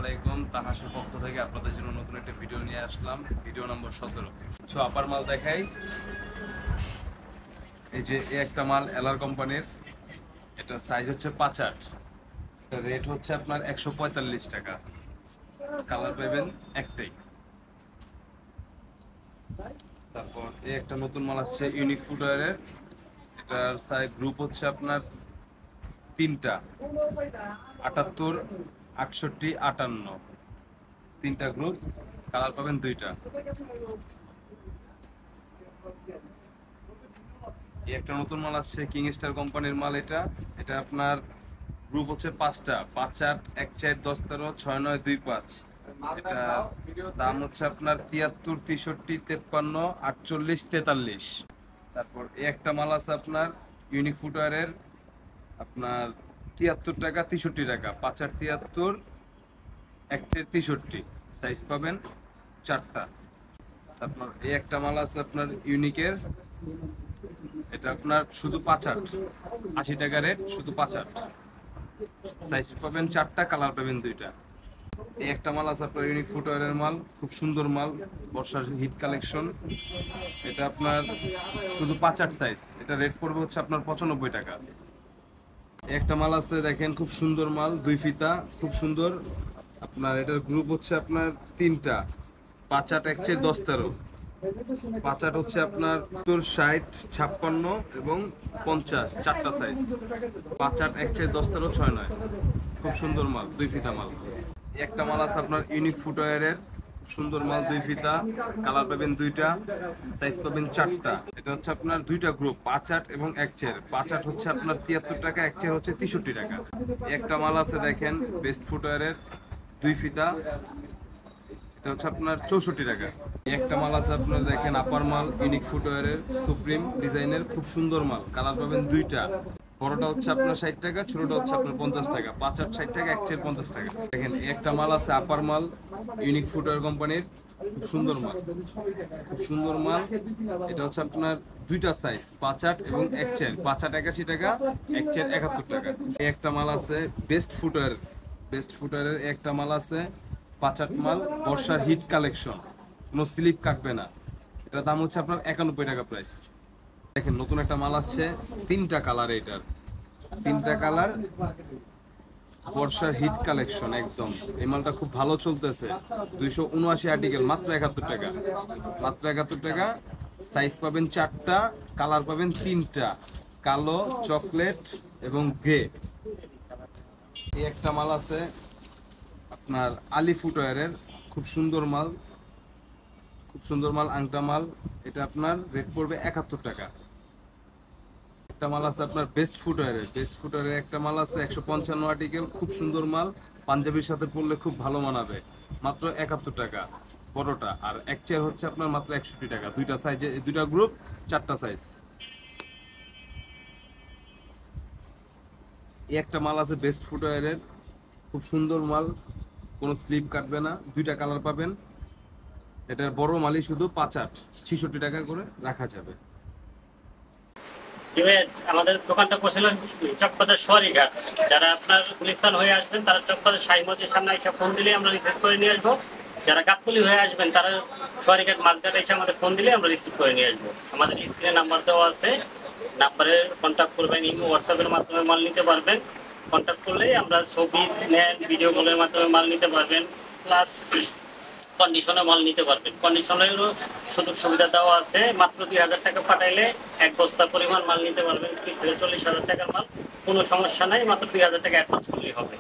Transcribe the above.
আলাইকুম। তাহাসের পক্ষ থেকে আপনাদের জন্য নতুন একটা ভিডিও নিয়ে আসলাম, ভিডিও নম্বর 17। কিছু আপার মাল দেখাই। এই যে একটা মাল এলার কোম্পানির, এটা সাইজ হচ্ছে 5/8, এটা রেট হচ্ছে আপনার 145 টাকা। কালার পাবেন একটাই। তারপর এই একটা নতুন মাল আসছে ইউনিক ফুটওয়্যারের, এটার সাইজ গ্রুপ হচ্ছে আপনার 3টা, 78, 68, 58, 3টা গ্রুপ। কালার পাবেন 2টা। এই একটা নতুন মাল আসছে কিং স্টার কোম্পানির মাল, এটা আপনার গ্রুপ হচ্ছে 5টা, 5/8, 1/4, 10, 13, 6, 9, 2, 5। এটা দাম হচ্ছে আপনার 73, 63, 53, 48, 43। তারপর এই একটা মাল আছে আপনার ইউনিক ফুটওয়্যারের, আপনার 73 টাকা, 63 টাকা, 5/8, 73, 1/4, 63, সাইজ পাবেন 4টা। তারপর এই একটা মাল আছে আপনার ইউনিকের, এটা আপনার শুধু 5/8, 80 টাকা রেট, শুধু 5/8, সাইজ পাবেন 4টা, কালার পাবেন 2টা। এই একটা মাল আছে আপনার ইউনিক ফুটওয়্যারের মাল, খুব সুন্দর মাল, বর্ষার হিট কালেকশন। এটা আপনার শুধু 5/8 সাইজ, এটা রেট পড়বে হচ্ছে আপনার 95 টাকা। একটা মাল আছে দেখেন, খুব সুন্দর মাল, 2 ফিতা, খুব সুন্দর। আপনার এটার গ্রুপ হচ্ছে আপনার 3টা, 5/8, 1/4, 10, 13। 5/8 হচ্ছে আপনার 70, 60, 56 এবং 50, 4টা সাইজ। 5/8, 1/4, 10, 13, 6, 9। খুব সুন্দর মাল, 2 ফিতা মাল। একটা মাল আছে আপনার ইউনিক ফুটওয়্যারের, সুন্দর মাল, 2 ফিতা, কালার পাবেন 2টা, সাইজ পাবেন 4টা। এটা হচ্ছে আপনার 2টা গ্রুপ, 5/8 এবং 1/4। 5/8 হচ্ছে আপনার 73 টাকা, 1/4 হচ্ছে 63 টাকা। একটা মাল আছে দেখেন বেস্ট ফুটওয়্যারের, 2 ফিতা, এটা হচ্ছে আপনার 64 টাকা। একটা মাল আছে আপনার দেখেন আপার মাল ইউনিক ফুটওয়্যারের, সুপ্রিম ডিজাইনের, খুব সুন্দর মাল, কালার পাবেন 2টা। বড়টা হচ্ছে আপনার 60 টাকা, ছোটটা হচ্ছে আপনার 50 টাকা। 5/8 60 টাকা, 1/4 50 টাকা। দেখেন একটা মাল আছে আপার মাল ইউনিক ফুটওয়্যার কোম্পানির, খুব সুন্দর মাল, খুব সুন্দর মাল। এটা হচ্ছে আপনার 2টা সাইজ, 5/8 এবং 1/4। 5/8 81 টাকা, 1/4 71 টাকা। একটা মাল আছে বেস্ট ফুটওয়্যার, বেস্ট ফুটওয়্যারের একটা মাল আছে 5/8 মাল, বর্ষার হিট কালেকশন, কোনো স্লিপ কাটবে না। এটার দাম হচ্ছে আপনার 91 টাকা প্রাইস। দেখেন নতুন একটা মাল আসছে, 3টা কালার, এটার 3টা কালার, বর্ষার হিট কালেকশন একদম। এই মালটা খুব ভালো চলতেছে, 279 আর্টিকেল, মাত্র 71 টাকা, মাত্র 71 টাকা। সাইজ পাবেন 4টা, কালার পাবেন 3টা, কালো, চকলেট এবং গ্রে। এই একটা মাল আছে আপনার আলি ফুটওয়্যারের, খুব সুন্দর মাল, খুব সুন্দর মাল, আংটা মাল। এটা আপনার রেট পড়বে 71 টাকা। একটা মাল আছে আপনার বেস্ট ফুটওয়্যারের, বেস্ট ফুটওয়্যারের একটা মাল আছে 155 আর্টিকেল, খুব সুন্দর মাল, পাঞ্জাবির সাথে পরলে খুব ভালো মানাবে, মাত্র 71 টাকা বড়টা। আর 1/4 হচ্ছে আপনার মাত্র 61 টাকা। 2টা সাইজে, 2টা গ্রুপ, 4টা সাইজ। এই একটা মাল আছে বেস্ট ফুটওয়্যারের, খুব সুন্দর মাল, কোনো স্লিপ কাটবে না, 2টা কালার পাবেন। এটার বড় মালই শুধু 5/8, 66 টাকা করে রাখা যাবে। আমাদের দোকানটা বসেছিল চকবাজার সোয়ারিঘাট। যারা আপনার গুলিস্তান হয়ে আসবেন তারা চকবাজার শাহী মসজিদের সামনে এসে ফোন দিলে আমরা রিসিভ করে নিয়ে আসবো। যারা গাবতলী হয়ে আসবেন তারা সোয়ারিঘাট মাঝঘাটে এসে আমাদের ফোন দিলে আমরা রিসিভ করে নিয়ে আসবো। আমাদের স্ক্রিনে নাম্বার দেওয়া আছে, নাম্বারে কন্ট্যাক্ট করবেন, ইমো হোয়াটসঅ্যাপের মাধ্যমে মাল নিতে পারবেন। কন্ট্যাক্ট করলেই আমরা ছবি নেন, ভিডিও কলের মাধ্যমে মাল নিতে পারবেন, প্লাস কন্ডিশনে মাল নিতে পারবেন। কন্ডিশনেরও সুযোগ সুবিধা দেওয়া আছে, মাত্র 2000 টাকা পাঠাইলে 1 বস্তা পরিমাণ মাল নিতে পারবেন। 30 থেকে 40 হাজার টাকার মাল, কোনো সমস্যা নাই, মাত্র 2000 টাকা অ্যাডভান্স করলেই হবে।